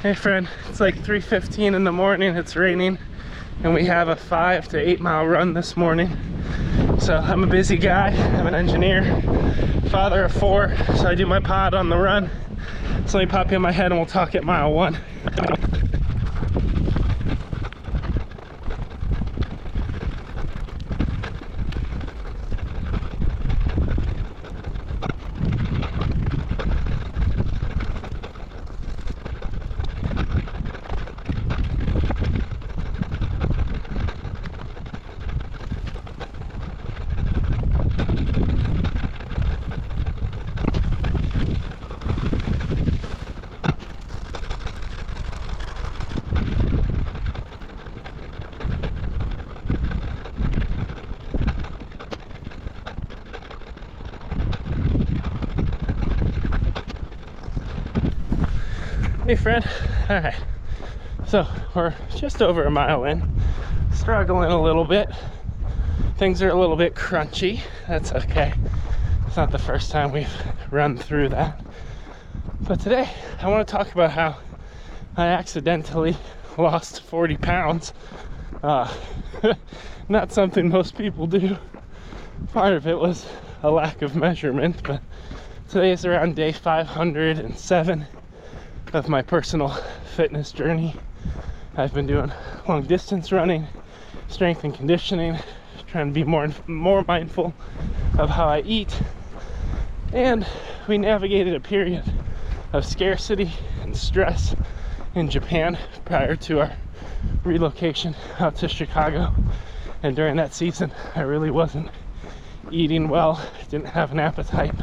Hey friend, it's like 3:15 in the morning, it's raining, and we have a 5 to 8 mile run this morning. So I'm a busy guy, I'm an engineer, father of 4, so I do my pod on the run. So let me pop you in my head and we'll talk at mile 1. Hey friend, all right, so we're just over a mile in, struggling a little bit. Things are a little bit crunchy, that's okay. It's not the first time we've run through that. But today, I want to talk about how I accidentally lost 40 pounds. Not something most people do. Part of it was a lack of measurement, but today is around day 507 of my personal fitness journey. I've been doing long distance running, strength and conditioning, trying to be more mindful of how I eat. And we navigated a period of scarcity and stress in Japan prior to our relocation out to Chicago. And during that season, I really wasn't eating well, didn't have an appetite.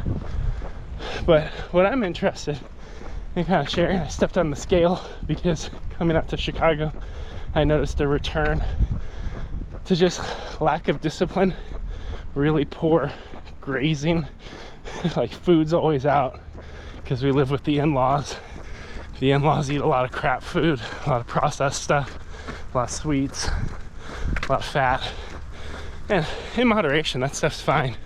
But what I'm interested in kind of sharing, I stepped on the scale because coming out to Chicago, I noticed a return to just lack of discipline, really poor grazing, like food's always out because we live with the in-laws. The in-laws eat a lot of crap food, a lot of processed stuff, a lot of sweets, a lot of fat, and in moderation, that stuff's fine,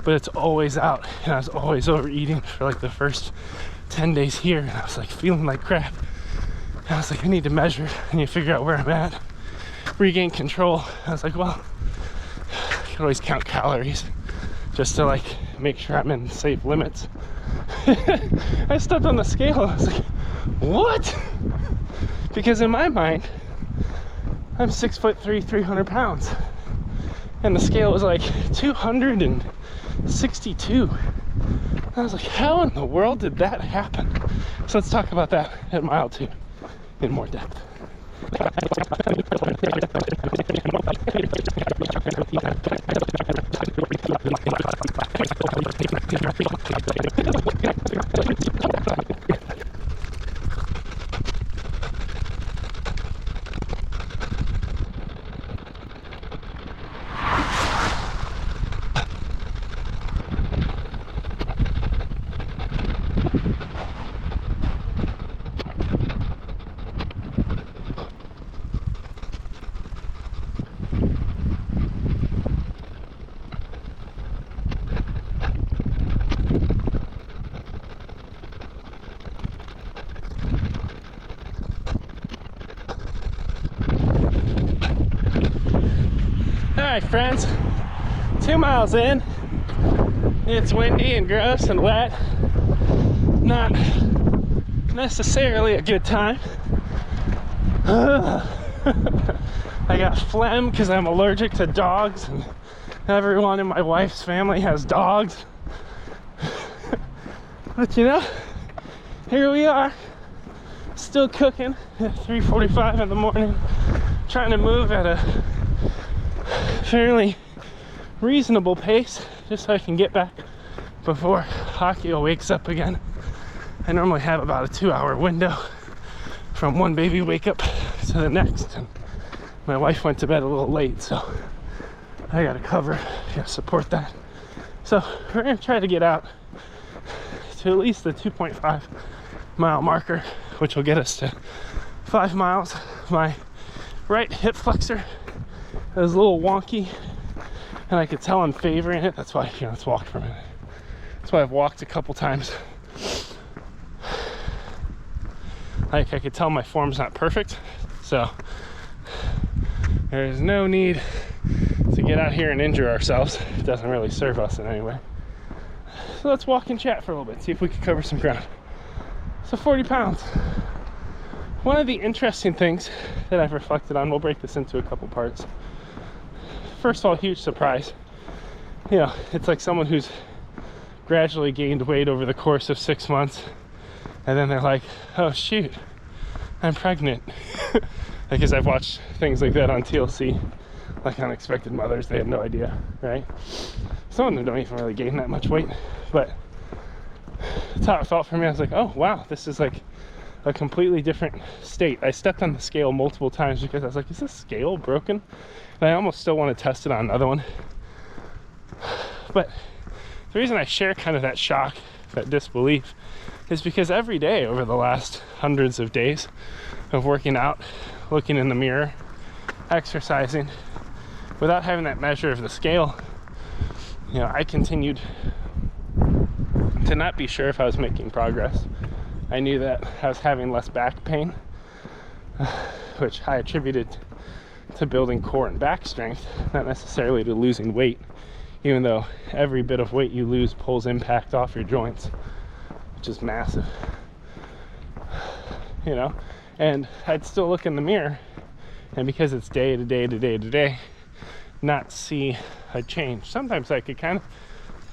but it's always out, and I was always overeating for like the first 10 days here, and I was like feeling like crap. And I was like, I need to measure, I need to figure out where I'm at, regain control. I was like, well, I can always count calories just to like make sure I'm in safe limits. I stepped on the scale and I was like, what? Because in my mind, I'm 6'3", 300 pounds, and the scale was like 262. I was like, how in the world did that happen? So let's talk about that at mile 2 in more depth. Alright friends, 2 miles in. It's windy and gross and wet. Not necessarily a good time. I got phlegm because I'm allergic to dogs, and everyone in my wife's family has dogs. But you know, here we are, still cooking at 3:45 in the morning, trying to move at a fairly reasonable pace just so I can get back before Akio wakes up again. I normally have about a 2-hour window from one baby wake up to the next, and my wife went to bed a little late, so I gotta support that. So we're gonna try to get out to at least the 2.5 mile marker, which will get us to 5 miles. My right hip flexor is a little wonky, and I could tell I'm favoring it. That's why, let's walk for a minute. That's why I've walked a couple times. Like, I could tell my form's not perfect, so there's no need to get out here and injure ourselves. It doesn't really serve us in any way. So let's walk and chat for a little bit, see if we can cover some ground. So 40 pounds. One of the interesting things that I've reflected on, we'll break this into a couple parts. First of all, huge surprise. You know, it's like someone who's gradually gained weight over the course of 6 months, and then they're like, oh shoot, I'm pregnant. Because I've watched things like that on TLC, like Unexpected Mothers. They have no idea, right? Some of them don't even really gain that much weight, but that's how it felt for me. I was like, oh wow, this is like a completely different state. I stepped on the scale multiple times because I was like, is this scale broken? And I almost still want to test it on another one. But the reason I share kind of that shock, that disbelief, is because every day over the last hundreds of days of working out, looking in the mirror, exercising, without having that measure of the scale, you know, I continued to not be sure if I was making progress. I knew that I was having less back pain, which I attributed to building core and back strength, not necessarily to losing weight, even though every bit of weight you lose pulls impact off your joints, which is massive, you know. And I'd still look in the mirror, and because it's day to day to day to day, not see a change. Sometimes I could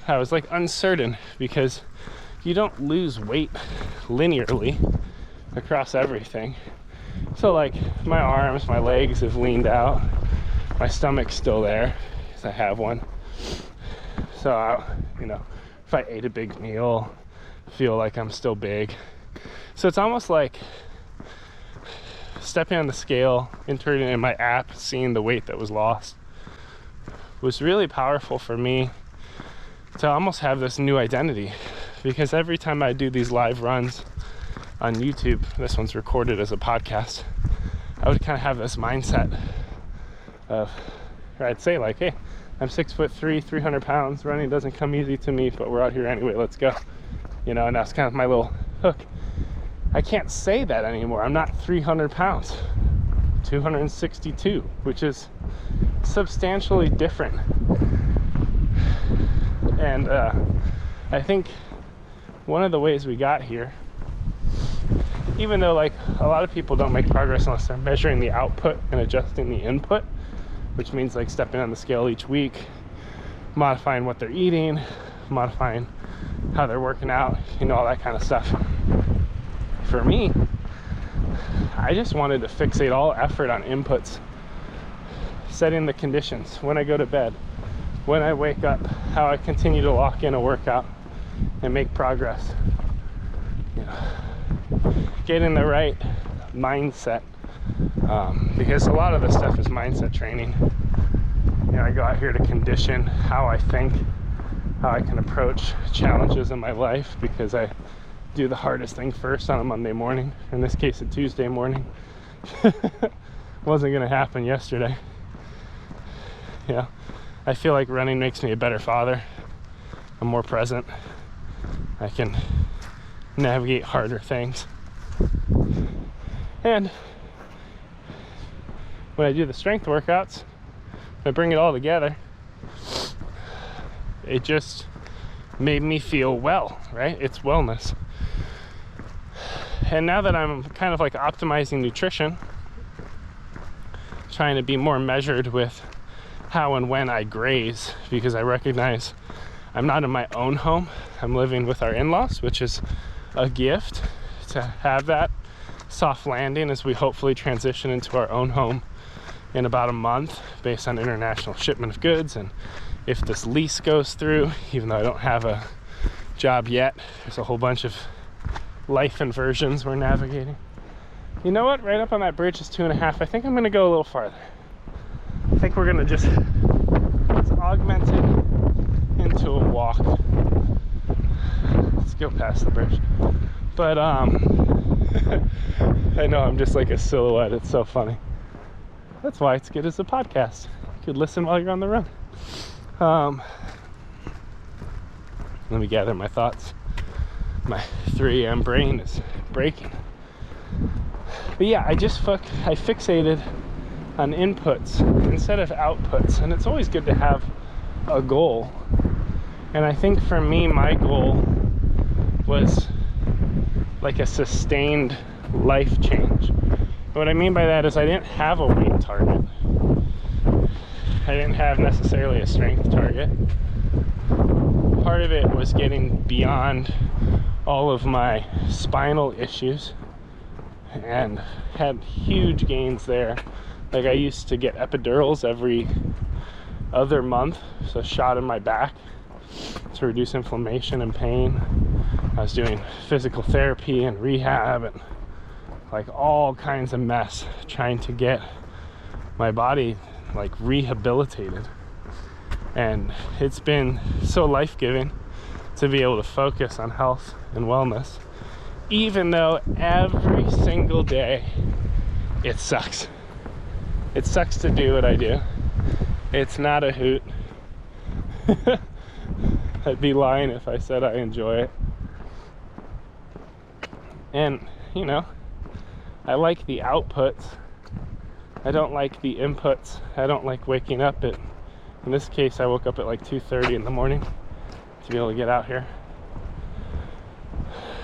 I was like uncertain, because you don't lose weight linearly across everything. So like my arms, my legs have leaned out, my stomach's still there because I have one. So you know, if I ate a big meal, I feel like I'm still big. So it's almost like stepping on the scale, entering it in my app, seeing the weight that was lost was really powerful for me to almost have this new identity. Because every time I do these live runs on YouTube, this one's recorded as a podcast, I would kind of have this mindset of, or I'd say like, hey, I'm 6'3", 300 pounds, running doesn't come easy to me, but we're out here anyway, let's go. You know, and that's kind of my little hook. I can't say that anymore. I'm not 300 pounds, 262, which is substantially different. And I think one of the ways we got here, even though like a lot of people don't make progress unless they're measuring the output and adjusting the input, which means like stepping on the scale each week, modifying what they're eating, modifying how they're working out, you know, all that kind of stuff. For me, I just wanted to fixate all effort on inputs, setting the conditions, when I go to bed, when I wake up, how I continue to lock in a workout and make progress. You know, getting the right mindset, because a lot of this stuff is mindset training. You know, I go out here to condition how I think, how I can approach challenges in my life, because I do the hardest thing first on a Monday morning, in this case a Tuesday morning. Wasn't gonna happen yesterday. Yeah, I feel like running makes me a better father. I'm more present. I can navigate harder things. And when I do the strength workouts, I bring it all together, it just made me feel well, right? It's wellness. And now that I'm kind of like optimizing nutrition, trying to be more measured with how and when I graze, because I recognize I'm not in my own home. I'm living with our in-laws, which is a gift to have that soft landing as we hopefully transition into our own home in about a month, based on international shipment of goods. And if this lease goes through, even though I don't have a job yet, there's a whole bunch of life inversions we're navigating. You know what? Right up on that bridge is 2.5. I think I'm gonna go a little farther. I think we're gonna just, let's augment it into a walk. Let's go past the bridge. But I know I'm just like a silhouette. It's so funny. That's why it's good as a podcast. You could listen while you're on the run. Let me gather my thoughts. My 3 a.m. brain is breaking. But yeah, I fixated on inputs instead of outputs, and it's always good to have a goal. And I think for me, my goal was like a sustained life change. What I mean by that is I didn't have a weight target. I didn't have necessarily a strength target. Part of it was getting beyond all of my spinal issues and had huge gains there. Like I used to get epidurals every other month, so a shot in my back to reduce inflammation and pain. I was doing physical therapy and rehab and like all kinds of mess trying to get my body like rehabilitated. And it's been so life-giving to be able to focus on health and wellness, even though every single day it sucks. It sucks to do what I do. It's not a hoot. I'd be lying if I said I enjoy it. And, you know, I like the outputs. I don't like the inputs. I don't like waking up at, in this case, I woke up at like 2:30 in the morning to be able to get out here.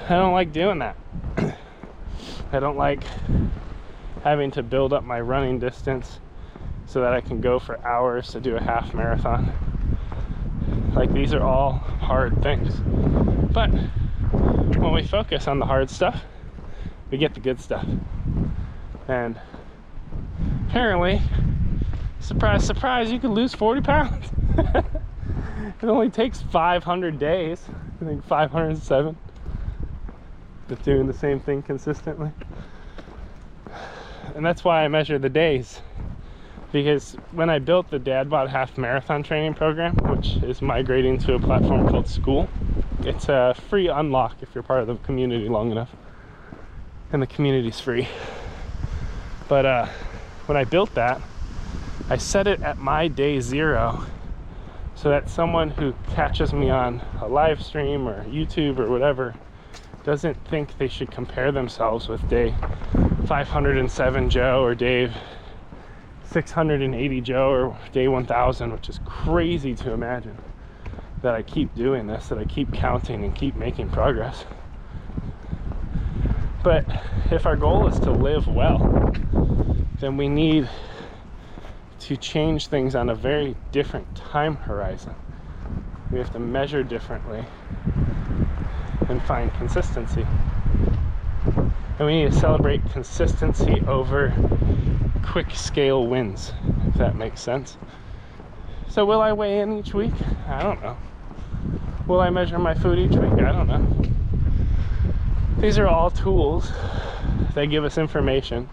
I don't like doing that. I don't like having to build up my running distance so that I can go for hours to do a half marathon. Like, these are all hard things. But when we focus on the hard stuff, we get the good stuff. And apparently, surprise, surprise, you can lose 40 pounds. It only takes 500 days. I think 507. Just doing the same thing consistently. And that's why I measure the days. Because when I built the Dadbot Half Marathon training program, which is migrating to a platform called Skool, it's a free unlock if you're part of the community long enough. And the community's free. But when I built that, I set it at my day 0 so that someone who catches me on a live stream or YouTube or whatever doesn't think they should compare themselves with day 507 Joe or day 680 Joe or day 1000, which is crazy to imagine that I keep doing this, that I keep counting and keep making progress. But if our goal is to live well, then we need to change things on a very different time horizon. We have to measure differently and find consistency. And we need to celebrate consistency over quick scale wins, if that makes sense. So will I weigh in each week? I don't know. Will I measure my food each week? I don't know. These are all tools that give us information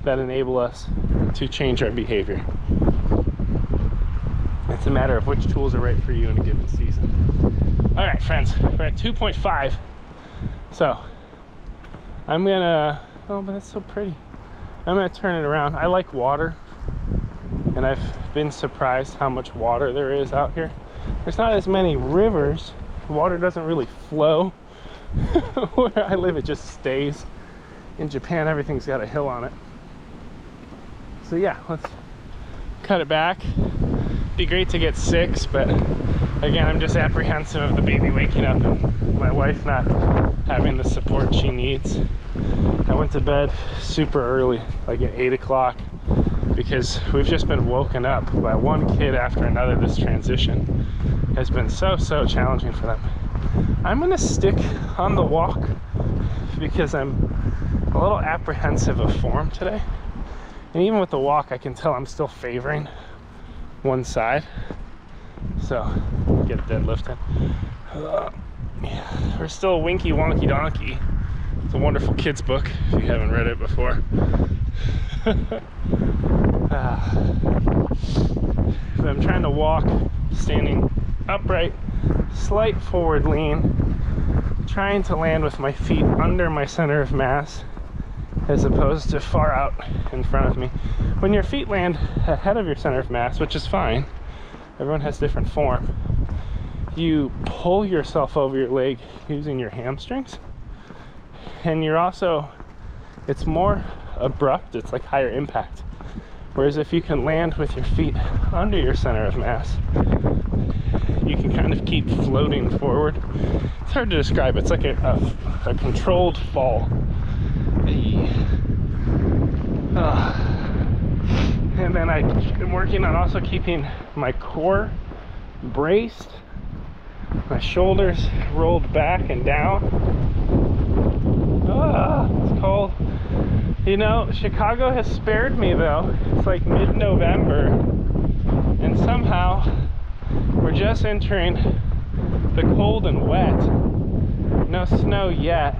that enable us to change our behavior. It's a matter of which tools are right for you in a given season. All right, friends, we're at 2.5. So I'm gonna, oh, but that's so pretty. I'm gonna turn it around. I like water, and I've been surprised how much water there is out here. There's not as many rivers. Water doesn't really flow. Where I live, it just stays. In Japan, everything's got a hill on it. So yeah, let's cut it back. Be great to get 6, but again, I'm just apprehensive of the baby waking up and my wife not having the support she needs. I went to bed super early, like at 8 o'clock, because we've just been woken up by one kid after another. This transition has been so challenging for them. I'm gonna stick on the walk because I'm a little apprehensive of form today. And even with the walk, I can tell I'm still favoring one side. So, get a deadlift in. Yeah, we're still Winky Wonky Donkey. It's a wonderful kid's book if you haven't read it before. But I'm trying to walk standing upright, slight forward lean, trying to land with my feet under my center of mass as opposed to far out in front of me. When your feet land ahead of your center of mass, which is fine, everyone has different form, you pull yourself over your leg using your hamstrings, and you're also it's more abrupt, it's like higher impact. Whereas if you can land with your feet under your center of mass, you can kind of keep floating forward. It's hard to describe. It's like a controlled fall. And then I've been working on also keeping my core braced, my shoulders rolled back and down. It's cold. You know, Chicago has spared me though. It's like mid-November, and somehow we're just entering the cold and wet. No snow yet,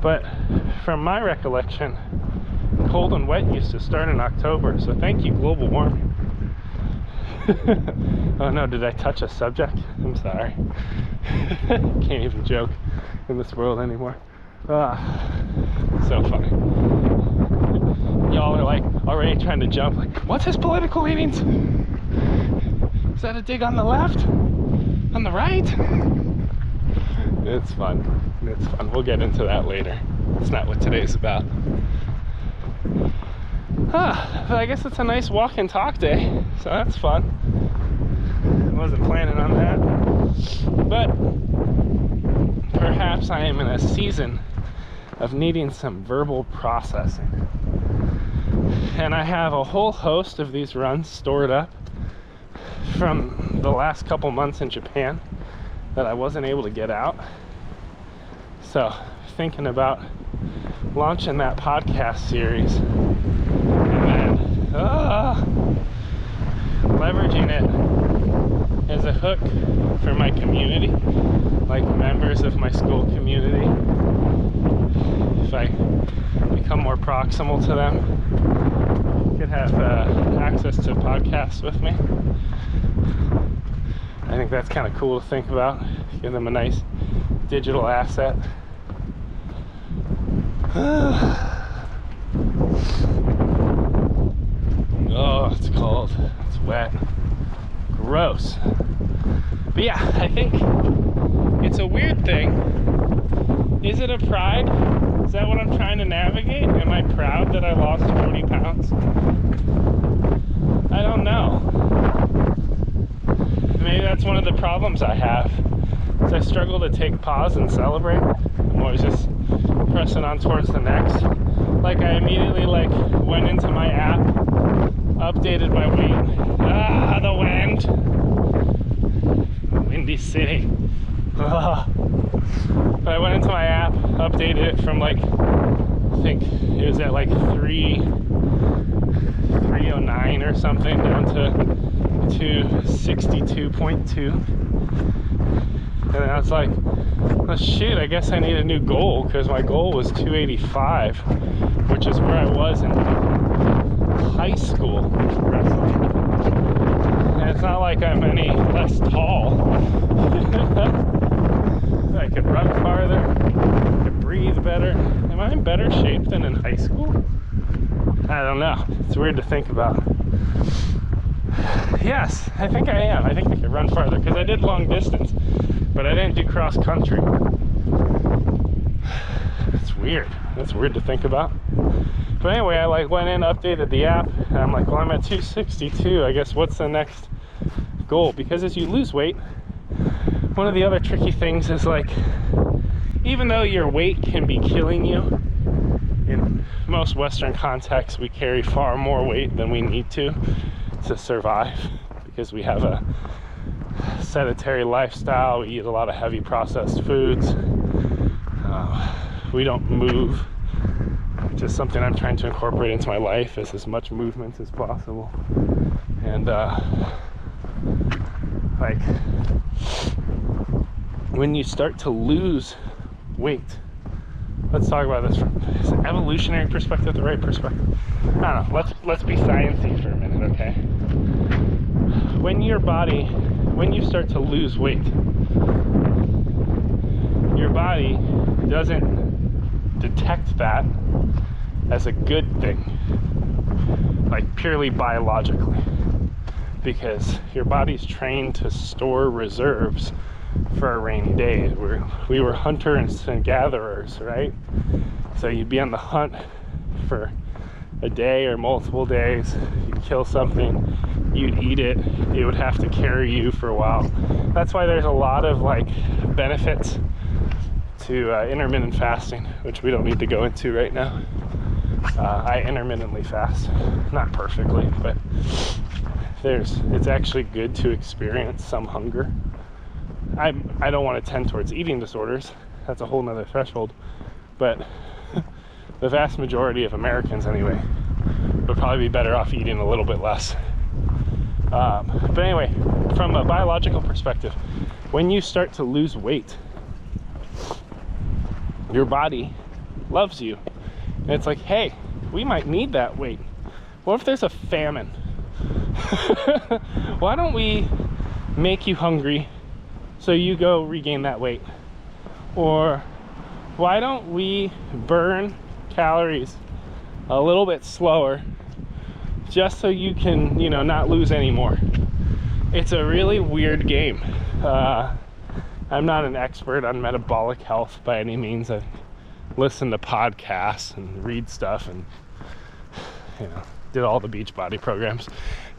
but from my recollection, cold and wet used to start in October, so thank you, global warming. Oh no, did I touch a subject? I'm sorry. Can't even joke in this world anymore. So funny. Y'all are like already trying to jump, like, what's his political leanings? Is that a dig on the left? On the right? It's fun. It's fun. We'll get into that later. It's not what today's about. But I guess it's a nice walk and talk day, so that's fun. I wasn't planning on that. But perhaps I am in a season of needing some verbal processing. And I have a whole host of these runs stored up from the last couple months in Japan that I wasn't able to get out. So, thinking about launching that podcast series and then leveraging it as a hook for my community, like members of my Skool community. If I become more proximal to them, could have access to podcasts with me. I think that's kind of cool to think about. Give them a nice digital asset. Oh, it's cold. It's wet. Gross. But yeah, I think it's a weird thing. Is it a pride? Is that what I'm trying to navigate? Am I proud that I lost 40 pounds? I don't know. Maybe that's one of the problems I have. Is I struggle to take pause and celebrate. I'm always just pressing on towards the next. Like I immediately went into my app, updated my weight. The wind. Windy city. But I went into my app, updated it from I think it was at 309 or something down to 262.2. And then I was like, oh shit, I guess I need a new goal, because my goal was 285, which is where I was in high school wrestling. And it's not like I'm any less tall. I could run farther, I could breathe better. Am I in better shape than in high school? I don't know. It's weird to think about. Yes, I think I am. I think I could run farther, because I did long distance, but I didn't do cross country. It's weird. That's weird to think about. But anyway, I went in, updated the app, and I'm like, well, I'm at 262. I guess what's the next goal? Because as you lose weight, one of the other tricky things is even though your weight can be killing you, in most Western contexts, we carry far more weight than we need to survive, because we have a sedentary lifestyle. We eat a lot of heavy processed foods. We don't move, which is something I'm trying to incorporate into my life, is as much movement as possible. And when you start to lose weight, let's talk about this from is an evolutionary perspective, the right perspective. I don't know. Let's be sciencey for a minute, okay? When you start to lose weight, your body doesn't detect that as a good thing, purely biologically, because your body's trained to store reserves for a rainy day. We were hunters and gatherers, right? So you'd be on the hunt for a day or multiple days. You'd kill something, you'd eat it, it would have to carry you for a while. That's why there's a lot of like benefits to intermittent fasting, which we don't need to go into right now. I intermittently fast, not perfectly, but it's actually good to experience some hunger. I don't want to tend towards eating disorders. That's a whole nother threshold, but the vast majority of Americans anyway would probably be better off eating a little bit less. But anyway, from a biological perspective, when you start to lose weight, your body loves you. And it's like, hey, we might need that weight. What if there's a famine? Why don't we make you hungry so you go regain that weight? Or why don't we burn calories a little bit slower just so you can, not lose any more? It's a really weird game. I'm not an expert on metabolic health by any means. I listen to podcasts and read stuff and, did all the Beachbody programs.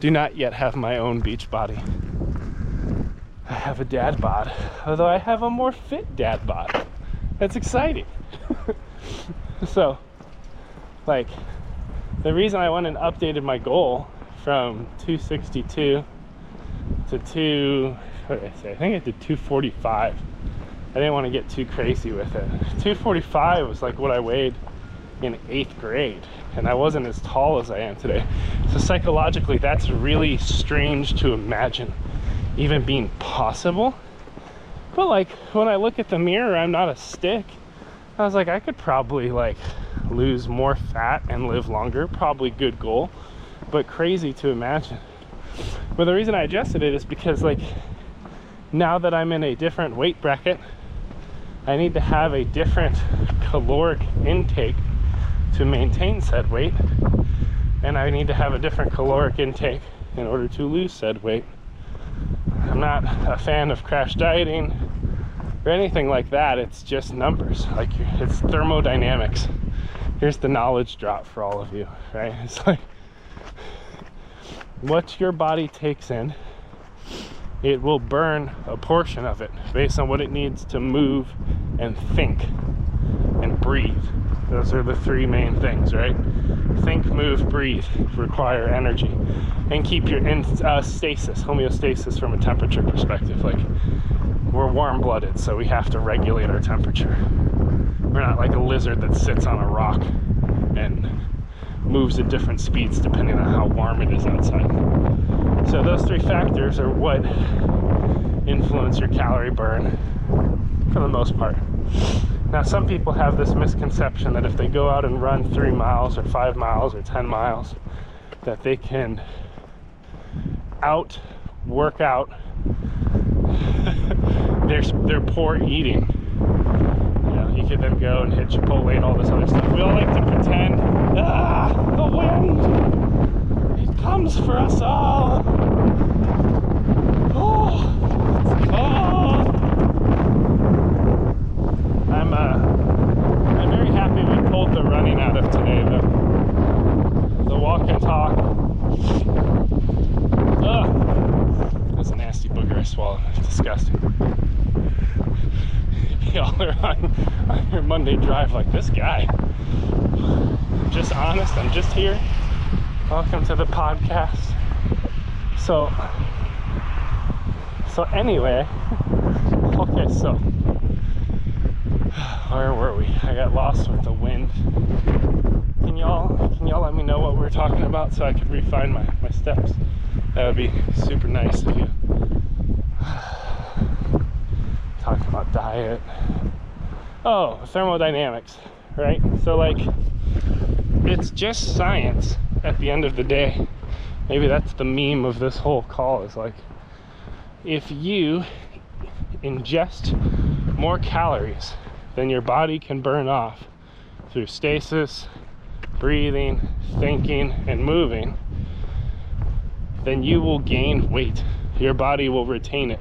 Do not yet have my own Beachbody. I have a dad bod, although I have a more fit dad bod. That's exciting. So, the reason I went and updated my goal from 262 to what did I say? I think I did 245. I didn't want to get too crazy with it. 245 was like what I weighed in 8th grade, and I wasn't as tall as I am today. So psychologically, that's really strange to imagine even being possible. But when I look at the mirror, I'm not a stick. I was like, I could probably lose more fat and live longer. Probably good goal, but crazy to imagine. But the reason I adjusted it is because now that I'm in a different weight bracket, I need to have a different caloric intake to maintain said weight, and I need to have a different caloric intake in order to lose said weight. I'm not a fan of crash dieting or anything like that. It's just numbers. It's thermodynamics. Here's the knowledge drop for all of you, right? It's what your body takes in, it will burn a portion of it based on what it needs to move and think and breathe. Those are the three main things, right? Think, move, breathe require energy, and keep your stasis, homeostasis from a temperature perspective. We're warm-blooded, so we have to regulate our temperature. We're not like a lizard that sits on a rock and moves at different speeds depending on how warm it is outside. So those three factors are what influence your calorie burn for the most part. Now, some people have this misconception that if they go out and run 3 miles or 5 miles or 10 miles, that they can work out their poor eating. You could then go and hit Chipotle and all this other stuff. We all like to pretend, the wind, it comes for us all. Oh, it's cold. I'm very happy we pulled the running out of today, though. The walk and talk. That's a nasty booger I swallowed. It's disgusting. Y'all are on your Monday drive like, this guy. I'm just honest, I'm just here. Welcome to the podcast. So anyway, okay, so where were we? I got lost with the wind. Can y'all let me know what we're talking about so I could refine my steps? That would be super nice of you. Talking about diet. Oh, thermodynamics, right? So it's just science at the end of the day. Maybe that's the meme of this whole call, is if you ingest more calories than your body can burn off through stasis, breathing, thinking, and moving, then you will gain weight. Your body will retain it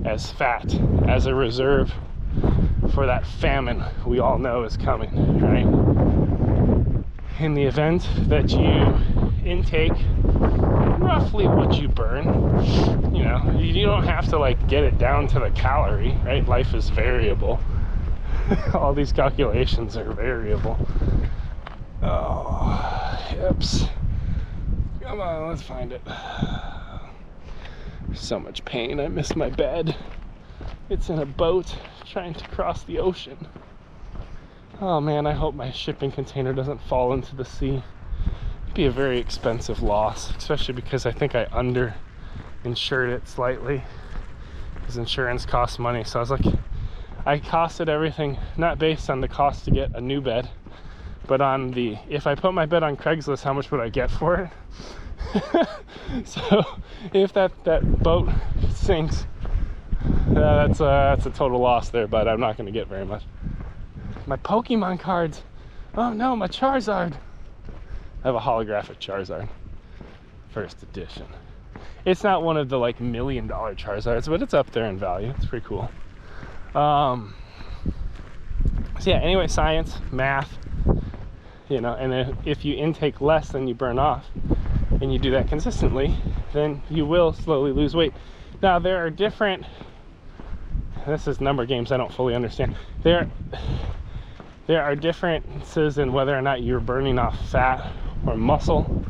as fat, as a reserve for that famine we all know is coming, right? In the event that you intake roughly what you burn, you know, you don't have to like get it down to the calorie, right? Life is variable. All these calculations are variable. Oh, hips. Come on, let's find it. So much pain. I miss my bed. It's in a boat trying to cross the ocean. Oh man, I hope my shipping container doesn't fall into the sea. It'd be a very expensive loss, especially because I think I under-insured it slightly, because insurance costs money. So I was like, I costed everything not based on the cost to get a new bed, but on the, if I put my bed on Craigslist, how much would I get for it? So if that boat sinks, that's a total loss there, but I'm not going to get very much. My Pokemon cards. Oh no, my Charizard. I have a holographic Charizard, first edition. It's not one of the like $1 million Charizards, but it's up there in value. It's pretty cool. So yeah, anyway, science, math, you know, and if you intake less than you burn off, and you do that consistently, then you will slowly lose weight. Now there are different, this is number games I don't fully understand. There are differences in whether or not you're burning off fat or muscle.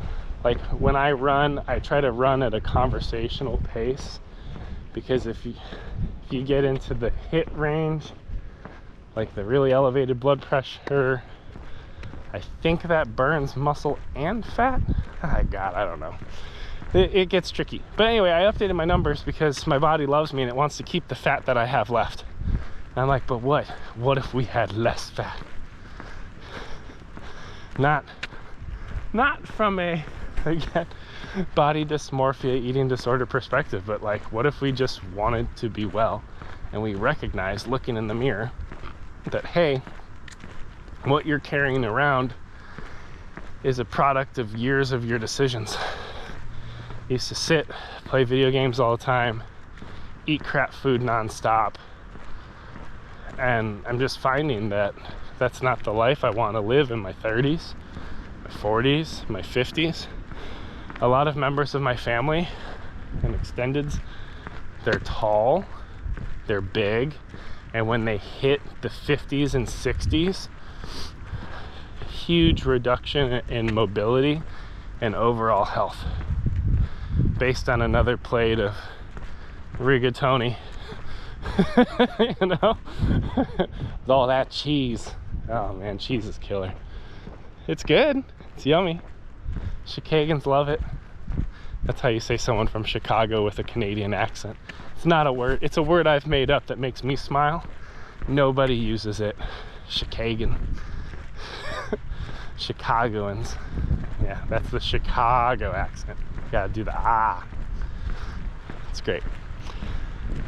Like when I run, I try to run at a conversational pace, because if you get into the HIIT range, like the really elevated blood pressure, I think that burns muscle and fat. Oh, God, I don't know. It gets tricky. But anyway, I updated my numbers because my body loves me and it wants to keep the fat that I have left. And I'm like, but what? What if we had less fat? Not from a, again, body dysmorphia, eating disorder perspective, but like, what if we just wanted to be well and we recognize, looking in the mirror, that, hey, what you're carrying around is a product of years of your decisions. I used to sit, play video games all the time, eat crap food nonstop, and I'm just finding that that's not the life I want to live in my 30s, my 40s, my 50s. A lot of members of my family and extendeds, they're tall, they're big, and when they hit the 50s and 60s, huge reduction in mobility and overall health, based on another plate of rigatoni. You know, with all that cheese. Oh man, cheese is killer. It's good, it's yummy. Chicagans love it. That's how you say someone from Chicago with a Canadian accent. It's not a word, it's a word I've made up that makes me smile. Nobody uses it. Chicagan. Chicagoans. Yeah, that's the Chicago accent. You gotta do the ah. It's great.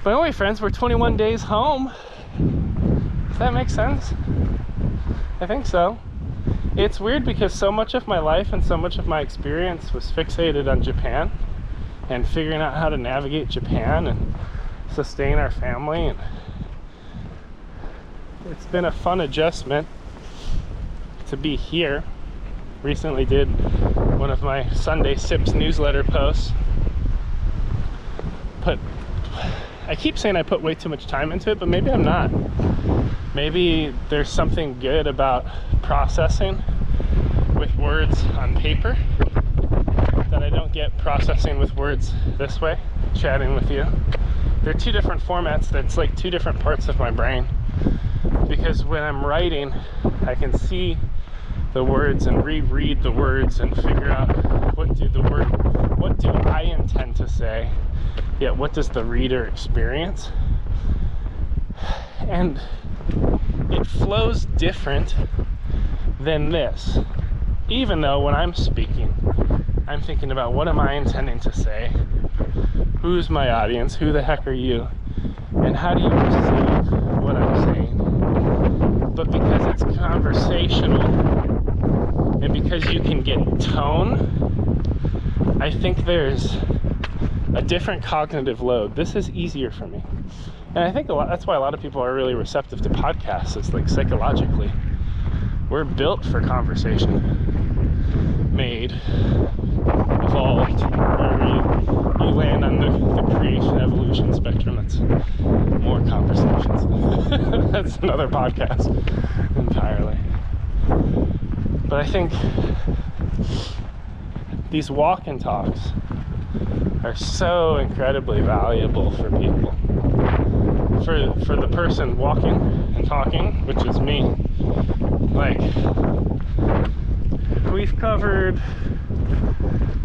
But anyway, friends, we're 21 days home. Does that make sense? I think so. It's weird because so much of my life and so much of my experience was fixated on Japan and figuring out how to navigate Japan and sustain our family, and it's been a fun adjustment to be here. Recently did one of my Sunday Sips newsletter posts. I keep saying I put way too much time into it, but maybe I'm not. Maybe there's something good about processing with words on paper that I don't get processing with words this way, chatting with you. They're two different formats. That's like two different parts of my brain. Because when I'm writing, I can see the words and reread the words and figure out what do I intend to say, yet what does the reader experience? And it flows different than this. Even though when I'm speaking, I'm thinking about what am I intending to say? Who's my audience? Who the heck are you? And how do you perceive what I'm saying? But because it's conversational and because you can get tone, I think there's a different cognitive load. This is easier for me. And I think that's why a lot of people are really receptive to podcasts. It's like psychologically, we're built for conversation, made, evolved, wherever you land on the creation evolution spectrum. That's more conversations. That's another podcast entirely. But I think these walk and talks are so incredibly valuable for people. For the person walking and talking, which is me, like, we've covered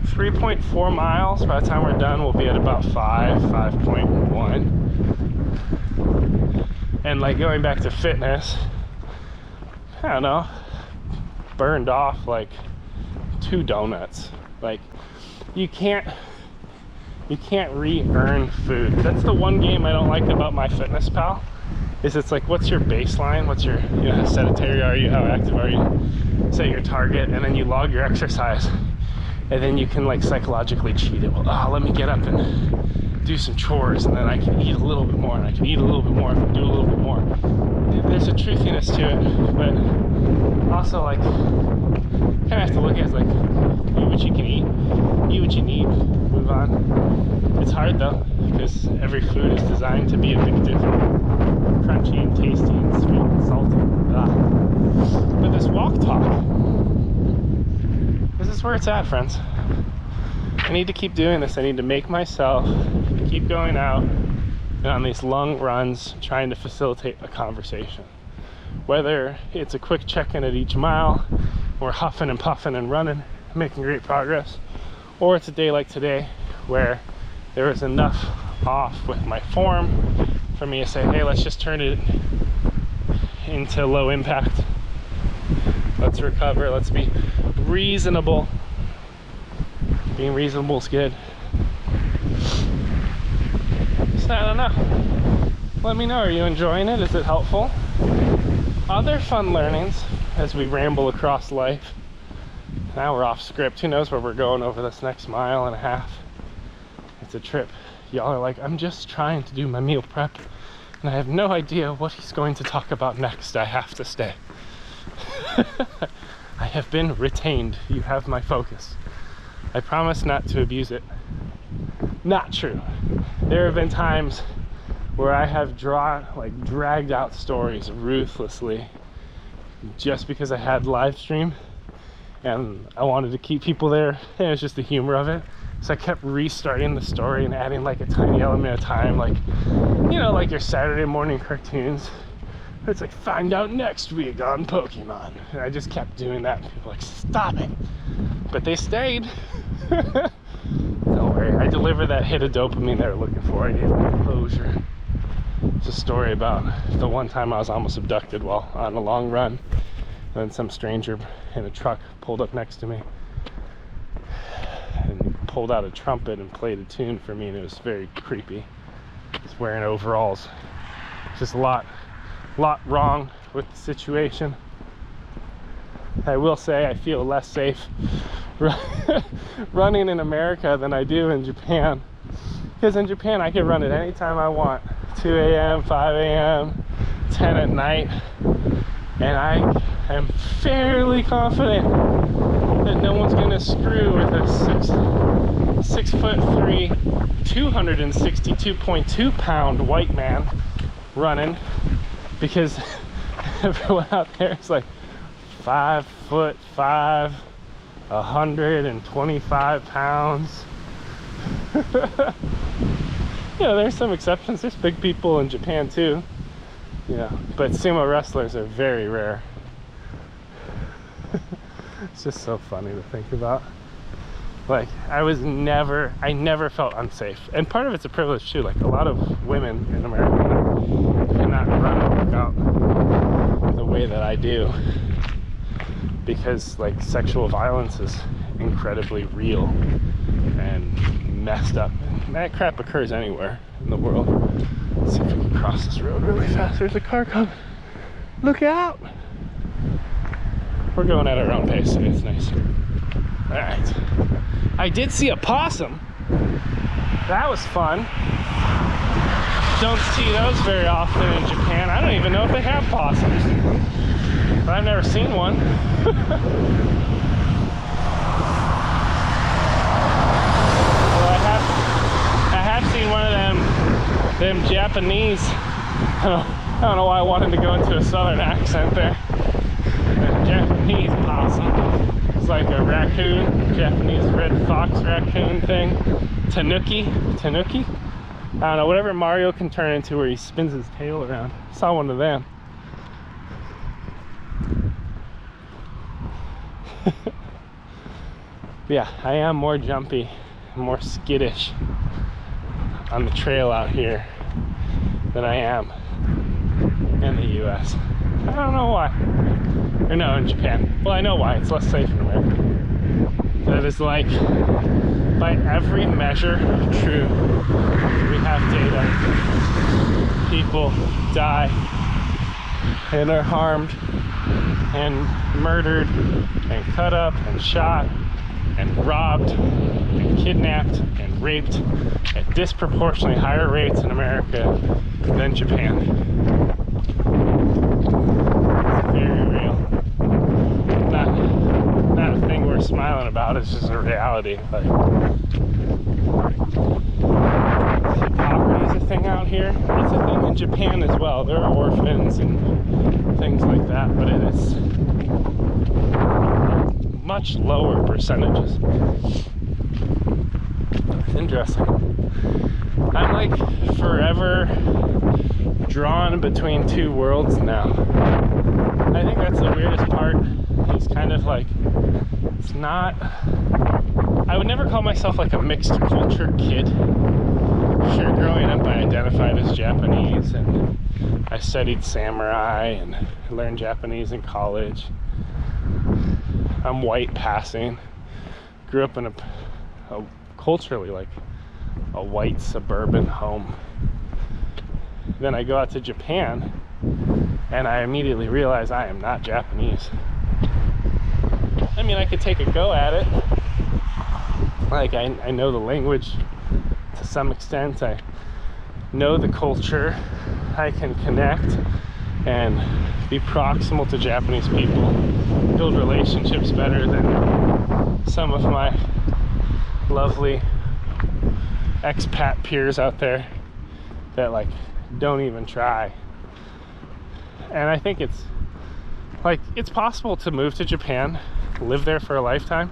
3.4 miles. By the time we're done, we'll be at about 5.1. And like going back to fitness, I don't know, burned off like 2 donuts. Like, you can't re-earn food. That's the one game I don't like about MyFitnessPal, is it's like, what's your baseline? What's your, how sedentary are you? How active are you? Set your target, and then you log your exercise. And then you can like psychologically cheat it. Well, let me get up and do some chores, and then I can eat a little bit more, and I can eat a little bit more if I do a little bit more. There's a truthiness to it, but also like, kind of have to look at it as like, eat what you can eat, eat what you need, move on. It's hard though, because every food is designed to be addictive, crunchy and tasty and sweet and salty. But this walk talk, this is where it's at, friends. I need to keep doing this. I need to make myself keep going out and on these long runs trying to facilitate a conversation. Whether it's a quick check-in at each mile, we're huffing and puffing and running, making great progress, or it's a day like today where there was enough off with my form for me to say, hey, let's just turn it into low impact. Let's recover, let's be reasonable. Being reasonable is good. So I don't know. Let me know, are you enjoying it? Is it helpful? Other fun learnings as we ramble across life. Now we're off script. Who knows where we're going over this next mile and a half. It's a trip. Y'all are like, I'm just trying to do my meal prep and I have no idea what he's going to talk about next. I have to stay. I have been retained. You have my focus. I promise not to abuse it. Not true. There have been times where I have dragged out stories ruthlessly just because I had live stream and I wanted to keep people there, and it's just the humor of it. So I kept restarting the story and adding like a tiny element at a time, like, like your Saturday morning cartoons. It's like, find out next week on Pokemon. And I just kept doing that. People were like, stop it. But they stayed. Don't worry, I delivered that hit of dopamine they were looking for. I gave them closure. It's a story about the one time I was almost abducted while on a long run. And then some stranger in a truck pulled up next to me and pulled out a trumpet and played a tune for me, and it was very creepy. He's wearing overalls. Just a lot wrong with the situation. I will say I feel less safe running in America than I do in Japan, because in Japan I can run at any time I want, 2 a.m., 5 a.m., 10 at night, and I am fairly confident that no one's gonna screw with a 6'3", 262.2 pound white man running, because everyone out there is like 5'5", 125 pounds. There's some exceptions. There's big people in Japan too. But sumo wrestlers are very rare. It's just so funny to think about. Like, I never felt unsafe. And part of it's a privilege too. Like, a lot of women in America cannot run or work out the way that I do, because like sexual violence is incredibly real and messed up. And that crap occurs anywhere in the world. Let's see if we can cross this road really fast. There's a car coming. Look out! We're going at our own pace, so it's nice. Alright. I did see a possum. That was fun. Don't see those very often in Japan. I don't even know if they have possums, but I've never seen one. Well, I have seen one of them Japanese. I don't know why I wanted to go into a southern accent there. A Japanese possum. It's like a raccoon, Japanese red fox raccoon thing. Tanuki. I don't know, whatever Mario can turn into where he spins his tail around. I saw one of them. Yeah, I am more jumpy, more skittish on the trail out here than I am in the US. I don't know why. Or no, in Japan. Well, I know why. It's less safe in America. That is like, by every measure, true. We have data. People die and are harmed and murdered and cut up and shot and robbed and kidnapped and raped at disproportionately higher rates in America than Japan. It's very real. Not a thing we're smiling about, it's just a reality. Like, poverty is a thing out here. It's a thing in Japan as well. There are orphans and things like that, but it is much lower percentages. It's interesting. I'm like forever drawn between two worlds now. I think that's the weirdest part. It's kind of like, it's not, I would never call myself like a mixed culture kid. Sure, growing up I identified as Japanese and I studied samurai and learned Japanese in college. I'm white passing. Grew up in a culturally like a white suburban home. Then I go out to Japan and I immediately realize I am not Japanese. I mean, I could take a go at it. Like, I know the language to some extent. I know the culture. I can connect and be proximal to Japanese people, build relationships better than some of my lovely expat peers out there that like don't even try. And I think it's like, it's possible to move to Japan, live there for a lifetime,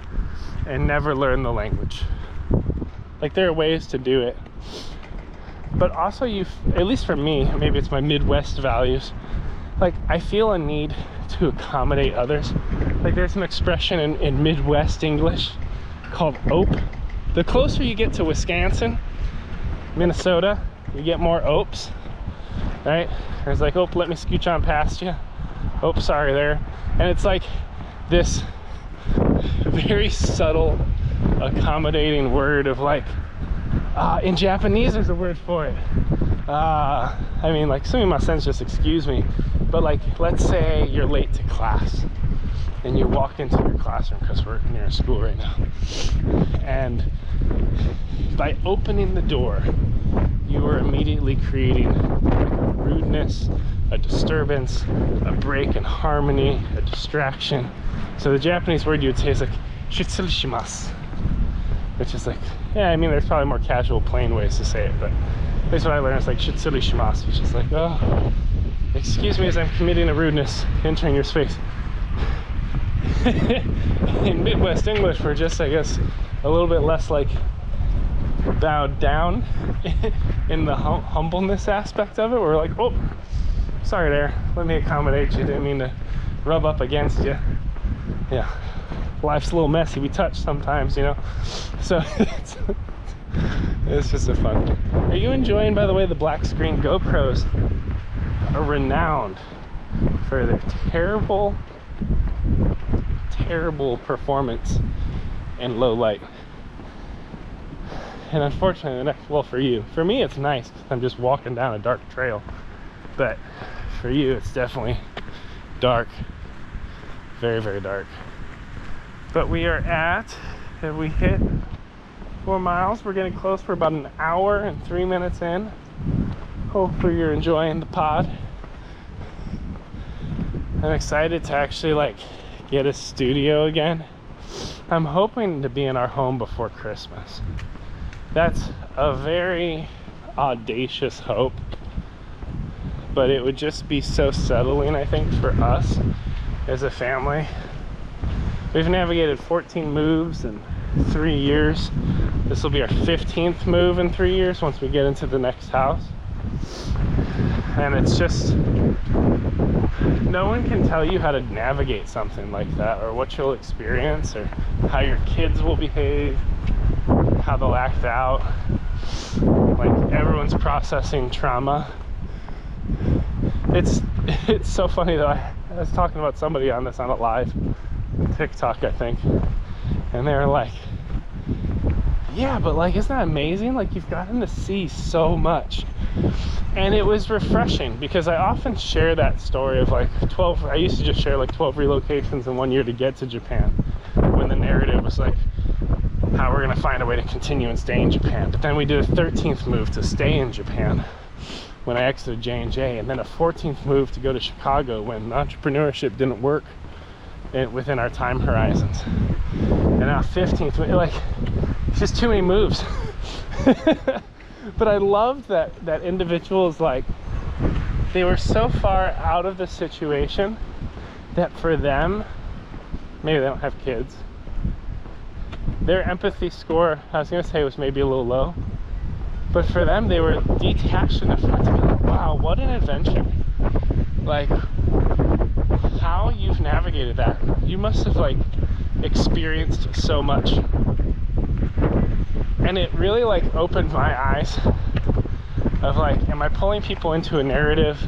and never learn the language. Like, there are ways to do it, but also at least for me, maybe it's my Midwest values, like I feel a need to accommodate others. Like, there's an expression in Midwest English called ope. The closer you get to Wisconsin, Minnesota, you get more opes, right? There's like, oh, let me scooch on past you. Oh, sorry there. And it's like this very subtle, accommodating word of like, in Japanese there's a word for it. I mean, like, sumimasen, just excuse me. But like, let's say you're late to class and you walk into your classroom, because we're near a school right now, and by opening the door, you are immediately creating rudeness, a disturbance, a break in harmony, a distraction. So the Japanese word you would say is like shitsurishimasu, which is like, yeah, I mean, there's probably more casual, plain ways to say it, but that's what I learned. It's like shitsurishimasu, which is like, oh, excuse me as I'm committing a rudeness entering your space. In Midwest English, we're just, I guess, a little bit less like bowed down in the humbleness aspect of it. We're like, oh, sorry there, let me accommodate you, didn't mean to rub up against you. Yeah, life's a little messy, we touch sometimes, you know, so it's just a fun. Are you enjoying, by the way, the black screen? GoPros are renowned for their terrible performance in low light. And unfortunately, well, for you, for me it's nice, I'm just walking down a dark trail, but for you it's definitely dark, very, very dark. But we are have we hit 4 miles? We're getting close. We're about an hour and 3 minutes in. Hopefully you're enjoying the pod. I'm excited to actually like get a studio again. I'm hoping to be in our home before Christmas. That's a very audacious hope, but it would just be so settling, I think, for us as a family. We've navigated 14 moves in 3 years. This will be our 15th move in 3 years once we get into the next house. And it's just, no one can tell you how to navigate something like that, or what you'll experience, or how your kids will behave, how they'll act out. Like, everyone's processing trauma. It's so funny though. I was talking about somebody on this on a live TikTok, I think, and they were like, yeah, but like, isn't that amazing? Like, you've gotten to see so much. And it was refreshing because I often share that story of like 12, I used to just share like 12 relocations in 1 year to get to Japan, when the narrative was like how we're gonna find a way to continue and stay in Japan. But then we did a 13th move to stay in Japan when I exited J&J, and then a 14th move to go to Chicago when entrepreneurship didn't work within our time horizons. And now 15th, like, it's just too many moves. But I loved that individuals, like, they were so far out of the situation that for them, maybe they don't have kids, their empathy score, I was gonna say, was maybe a little low, but for them, they were detached enough to be like, wow, what an adventure. Like, how you've navigated that. You must have like experienced so much. And it really like opened my eyes of like, am I pulling people into a narrative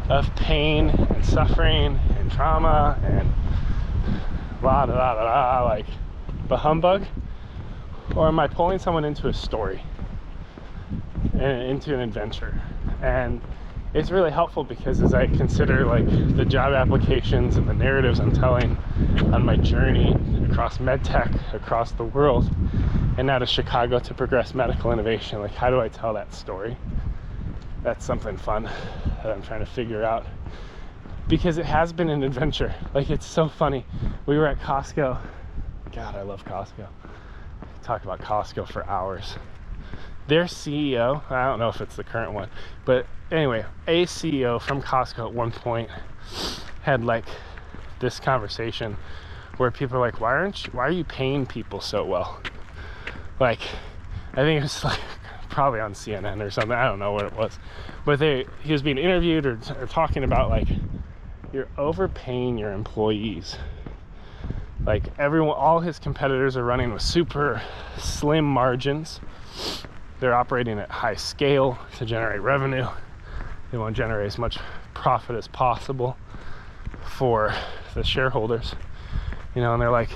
of pain and suffering and trauma and blah, blah, blah, blah, like the humbug? Or am I pulling someone into a story and into an adventure? And it's really helpful because as I consider like the job applications and the narratives I'm telling on my journey across MedTech, across the world, and now to Chicago to progress medical innovation, like, how do I tell that story? That's something fun that I'm trying to figure out, because it has been an adventure. Like, it's so funny. We were at Costco. God, I love Costco. Talk about Costco for hours. Their CEO, I don't know if it's the current one, but anyway, a CEO from Costco at one point had like this conversation where people are like, why are you paying people so well? Like, I think it was like probably on CNN or something, I don't know what it was, but he was being interviewed or talking about like, you're overpaying your employees. Like, all his competitors are running with super slim margins. They're operating at high scale to generate revenue. They want to generate as much profit as possible for the shareholders, you know, and they're like,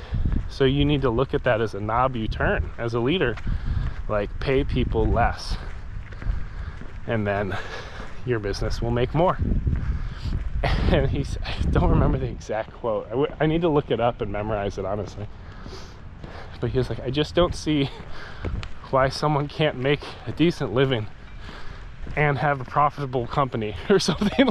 so you need to look at that as a knob you turn as a leader, like, pay people less, and then your business will make more. And I don't remember the exact quote. I need to look it up and memorize it, honestly. But he was like, I just don't see why someone can't make a decent living and have a profitable company or something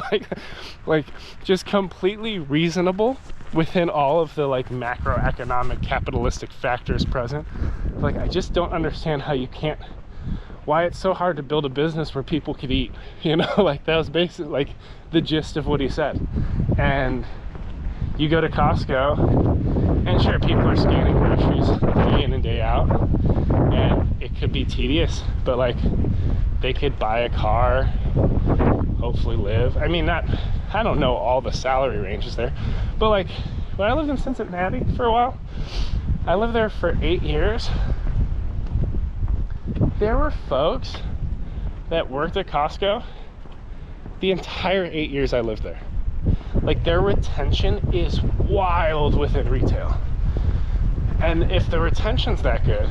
like just completely reasonable within all of the like macroeconomic capitalistic factors present. Like, I just don't understand how you can't, why it's so hard to build a business where people could eat, you know. Like, that was basically like the gist of what he said. And you go to Costco and sure, people are scanning groceries day in and day out, and it could be tedious, but like, they could buy a car, hopefully live. I mean, I don't know all the salary ranges there, but like, when I lived in Cincinnati for a while, I lived there for 8 years. There were folks that worked at Costco the entire 8 years I lived there. Like, their retention is wild within retail. And if the retention's that good,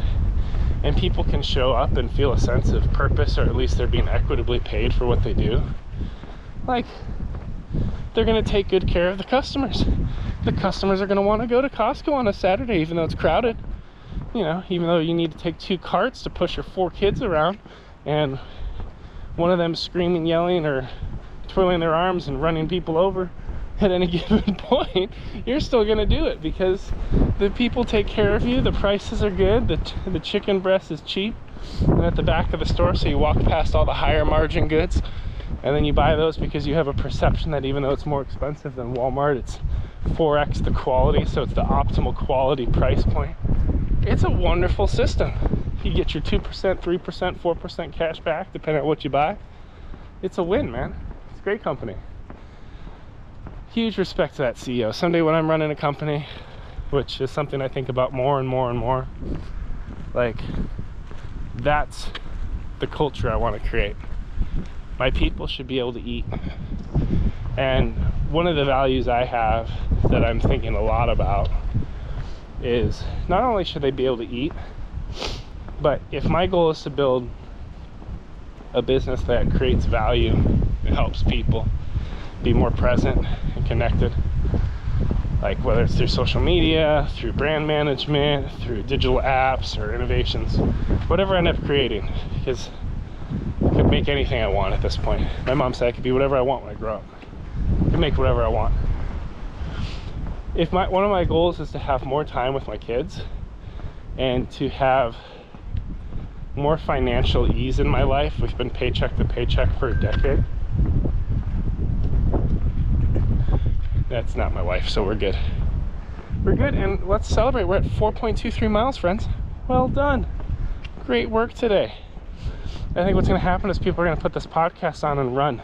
and people can show up and feel a sense of purpose, or at least they're being equitably paid for what they do, like, they're going to take good care of the customers. The customers are going to want to go to Costco on a Saturday, even though it's crowded. You know, even though you need to take 2 carts to push your 4 kids around, and one of them screaming, yelling, or twirling their arms and running people over at any given point, you're still going to do it because the people take care of you, the prices are good, the chicken breast is cheap and at the back of the store, so you walk past all the higher margin goods and then you buy those because you have a perception that even though it's more expensive than Walmart, it's 4x the quality, so it's the optimal quality price point. It's a wonderful system. You get your 2%, 3%, 4% cash back depending on what you buy. It's a win, man. It's a great company. Huge respect to that CEO. Someday when I'm running a company, which is something I think about more and more and more, like, that's the culture I want to create. My people should be able to eat. And one of the values I have that I'm thinking a lot about is not only should they be able to eat, but if my goal is to build a business that creates value and helps people be more present and connected, like whether it's through social media, through brand management, through digital apps or innovations, whatever I end up creating, because I could make anything I want at this point. My mom said I could be whatever I want when I grow up. I can make whatever I want. If one of my goals is to have more time with my kids and to have more financial ease in my life, we've been paycheck to paycheck for a decade. That's not my wife, so we're good. We're good, and let's celebrate. We're at 4.23 miles, friends. Well done. Great work today. I think what's going to happen is people are going to put this podcast on and run.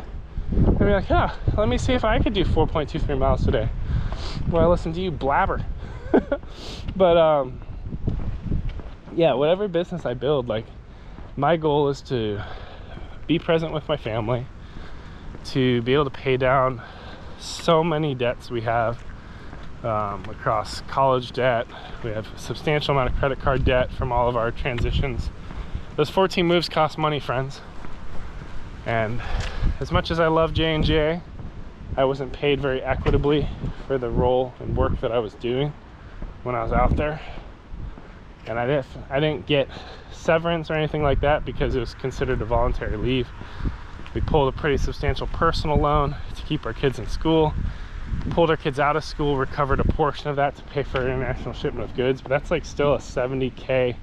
They'll be like, let me see if I could do 4.23 miles today. Well, I listen to you blabber. But, yeah, whatever business I build, like, my goal is to be present with my family, to be able to pay down so many debts we have across college debt. We have a substantial amount of credit card debt from all of our transitions. Those 14 moves cost money, friends. And as much as I love J&J, I wasn't paid very equitably for the role and work that I was doing when I was out there. And I didn't get severance or anything like that because it was considered a voluntary leave. We pulled a pretty substantial personal loan to keep our kids in school, pulled our kids out of school, recovered a portion of that to pay for international shipment of goods, but that's like still a $70K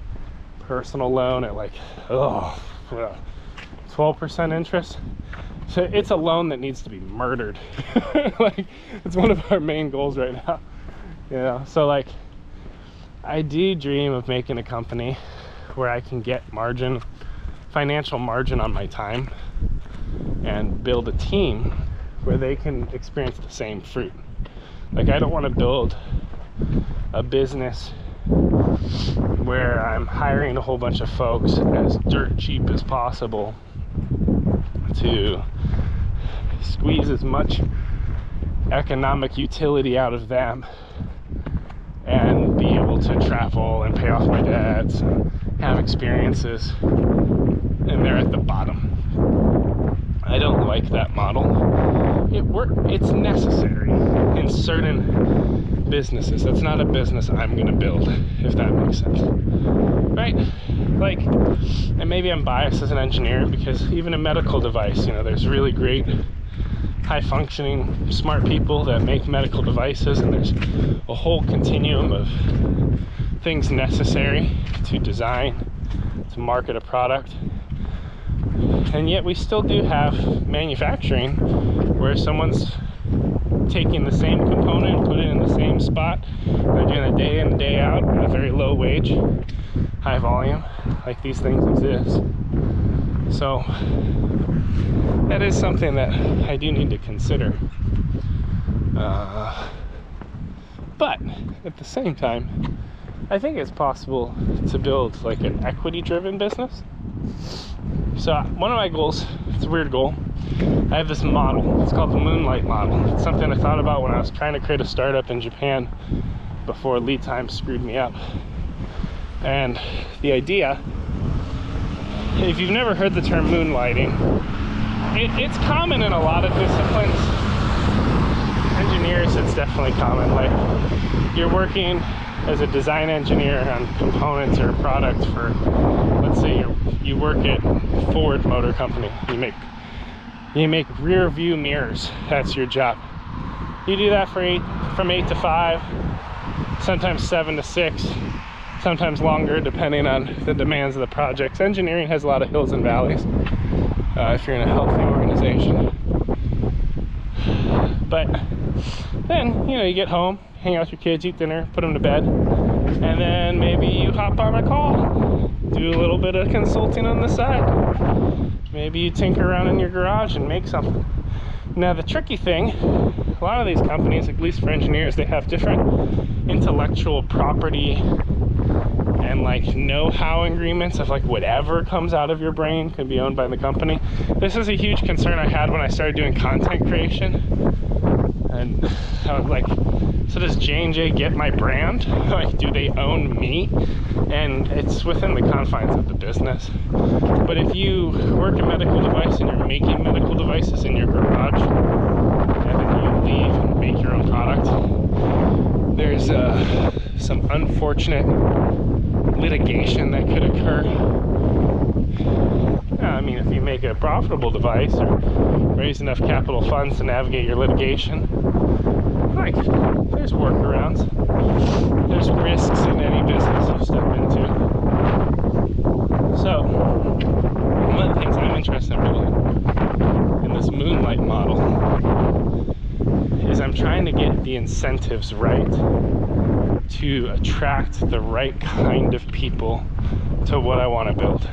personal loan at like 12% interest. So it's a loan that needs to be murdered. Like, it's one of our main goals right now, you know. So like, I do dream of making a company where I can get financial margin on my time and build a team where they can experience the same fruit. Like, I don't want to build a business where I'm hiring a whole bunch of folks as dirt cheap as possible to squeeze as much economic utility out of them and be able to travel and pay off my debts and have experiences, and they're at the bottom. I don't like that model. It's necessary in certain businesses. That's not a business I'm going to build, if that makes sense. Right? Like, and maybe I'm biased as an engineer because even a medical device, you know, there's really great high-functioning, smart people that make medical devices, and there's a whole continuum of things necessary to design, to market a product. And yet we still do have manufacturing where someone's taking the same component and putting it in the same spot. They're doing it day in and day out at a very low wage, high volume. Like, these things exist. So that is something that I do need to consider. But at the same time, I think it's possible to build like an equity-driven business. So one of my goals, it's a weird goal, I have this model. It's called the Moonlight model. It's something I thought about when I was trying to create a startup in Japan before lead time screwed me up. And the idea, if you've never heard the term moonlighting, it's common in a lot of disciplines. Engineers, it's definitely common. Like, you're working as a design engineer on components or a product for, let's let's say you work at Ford Motor Company. You make rear view mirrors. That's your job. You do that from 8 to 5, sometimes 7 to 6, sometimes longer depending on the demands of the projects. Engineering has a lot of hills and valleys if you're in a healthy organization. But then, you get home, hang out with your kids, eat dinner, put them to bed, and then maybe you hop on a call, do a little bit of consulting on the side. Maybe you tinker around in your garage and make something. Now the tricky thing, a lot of these companies, at least for engineers, they have different intellectual property and like know-how agreements of like whatever comes out of your brain can be owned by the company. This is a huge concern I had when I started doing content creation. And I was like, so does J&J get my brand? Like, do they own me? And it's within the confines of the business. But if you work in medical device and you're making medical devices in your garage, and then you leave and make your own product, there's some unfortunate litigation that could occur. I mean, if you make a profitable device or raise enough capital funds to navigate your litigation, like, there's workarounds. There's risks in any business you step into. So, one of the things I'm interested in building in this moonlight model is I'm trying to get the incentives right to attract the right kind of people to what I want to build.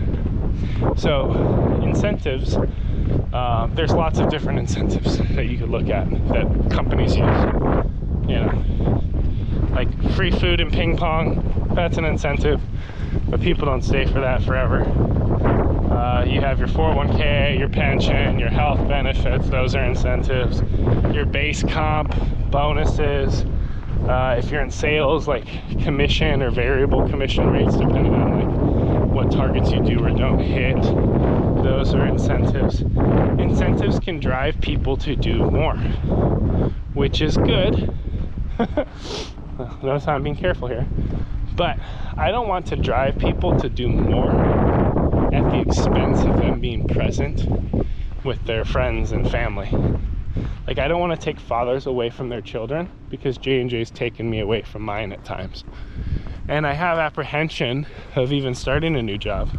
So incentives, there's lots of different incentives that you could look at that companies use. Like free food and ping pong, that's an incentive, but people don't stay for that forever. You have your 401k, your pension, your health benefits, those are incentives. Your base comp, bonuses, if you're in sales, like commission or variable commission rates, depending on like what targets you do or don't hit, those are incentives. Incentives can drive people to do more, which is good. Notice I'm being careful here, but I don't want to drive people to do more at the expense of them being present with their friends and family. Like, I don't want to take fathers away from their children because J&J's taken me away from mine at times. And I have apprehension of even starting a new job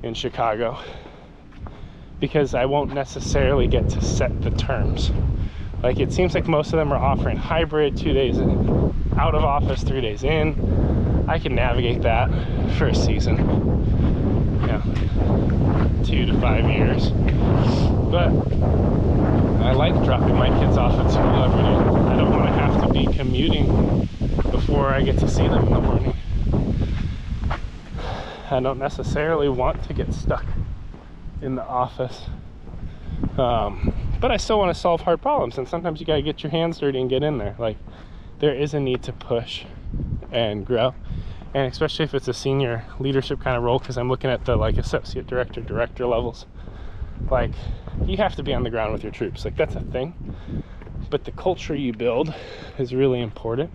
in Chicago because I won't necessarily get to set the terms. Like, it seems like most of them are offering hybrid, 2 days out of office, 3 days in. I can navigate that for a season, 2 to 5 years. But I like dropping my kids off at school every day. I don't want to have to be commuting before I get to see them in the morning. I don't necessarily want to get stuck in the office. But I still want to solve hard problems, and sometimes you got to get your hands dirty and get in there. Like, there is a need to push and grow, and especially if it's a senior leadership kind of role, because I'm looking at the like associate director levels. Like, you have to be on the ground with your troops. Like, that's a thing, but the culture you build is really important,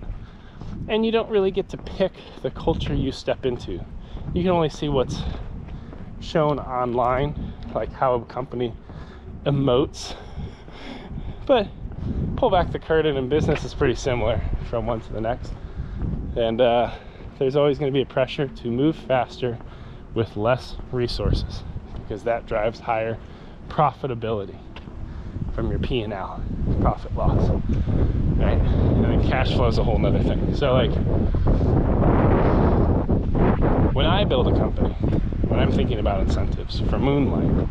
and you don't really get to pick the culture you step into. You can only see what's shown online, like how a company emotes. But pull back the curtain, and business is pretty similar from one to the next. And there's always going to be a pressure to move faster with less resources, because that drives higher profitability from your P&L, profit loss, right? And then cash flow is a whole nother thing. So, like, when I build a company, when I'm thinking about incentives for Moonlight,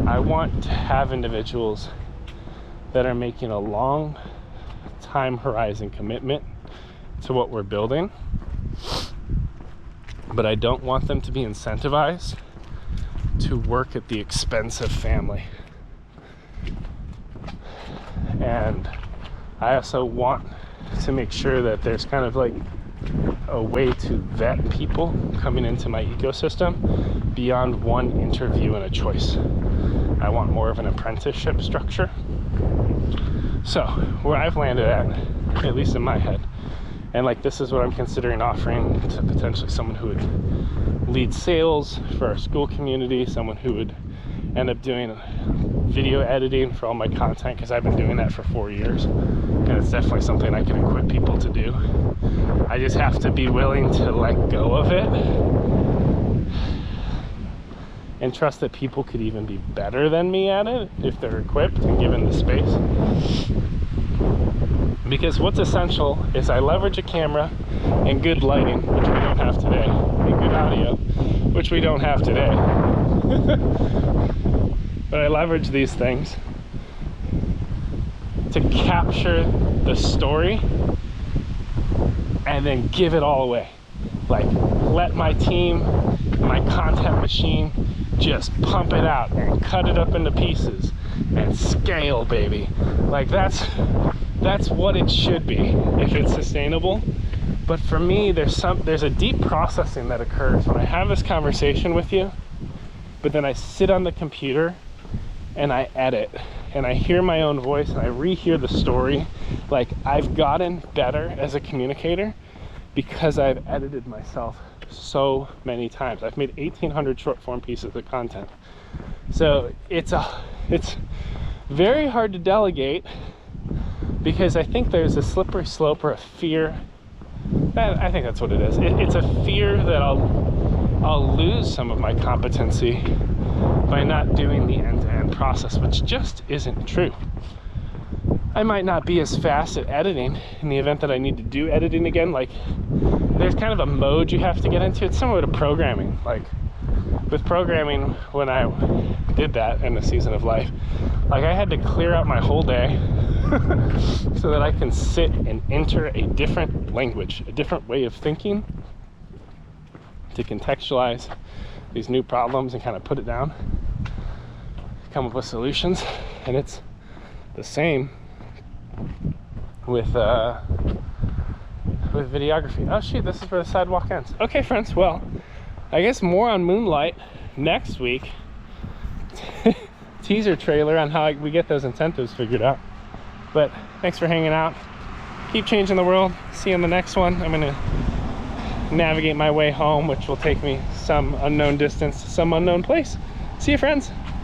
I want to have individuals that are making a long time horizon commitment to what we're building, but I don't want them to be incentivized to work at the expense of family. And I also want to make sure that there's kind of like a way to vet people coming into my ecosystem beyond one interview and a choice. I want more of an apprenticeship structure. So where I've landed at least in my head, And like, this is what I'm considering offering to potentially someone who would lead sales for our Skool community, someone who would end up doing video editing for all my content, because I've been doing that for 4 years, and it's definitely something I can equip people to do. I just have to be willing to let go of it and trust that people could even be better than me at it if they're equipped and given the space. Because what's essential is I leverage a camera and good lighting, which we don't have today, and good audio, which we don't have today. But I leverage these things to capture the story and then give it all away. Like, let my team, my content machine, just pump it out and cut it up into pieces and scale, baby. Like, that's what it should be if it's sustainable. But for me, there's a deep processing that occurs when I have this conversation with you, but then I sit on the computer and I edit and I hear my own voice and I rehear the story. Like, I've gotten better as a communicator because I've edited myself so many times. I've made 1,800 short form pieces of content. So it's very hard to delegate, because I think there's a slippery slope or a fear. I think that's what it is. It's a fear that I'll lose some of my competency by not doing the end-to-end process, which just isn't true. I might not be as fast at editing in the event that I need to do editing again. Like, there's kind of a mode you have to get into. It's similar to programming. Like, with programming, when I did that in a season of life, like, I had to clear out my whole day so that I can sit and enter a different language, a different way of thinking, to contextualize these new problems and kind of put it down, come up with solutions. And it's the same with videography. Oh shoot, this is where the sidewalk ends. Okay friends, well, I guess more on Moonlight next week. Teaser trailer on how we get those incentives figured out. But thanks for hanging out. Keep changing the world. See you in the next one. I'm gonna navigate my way home, which will take me some unknown distance to some unknown place. See you, friends.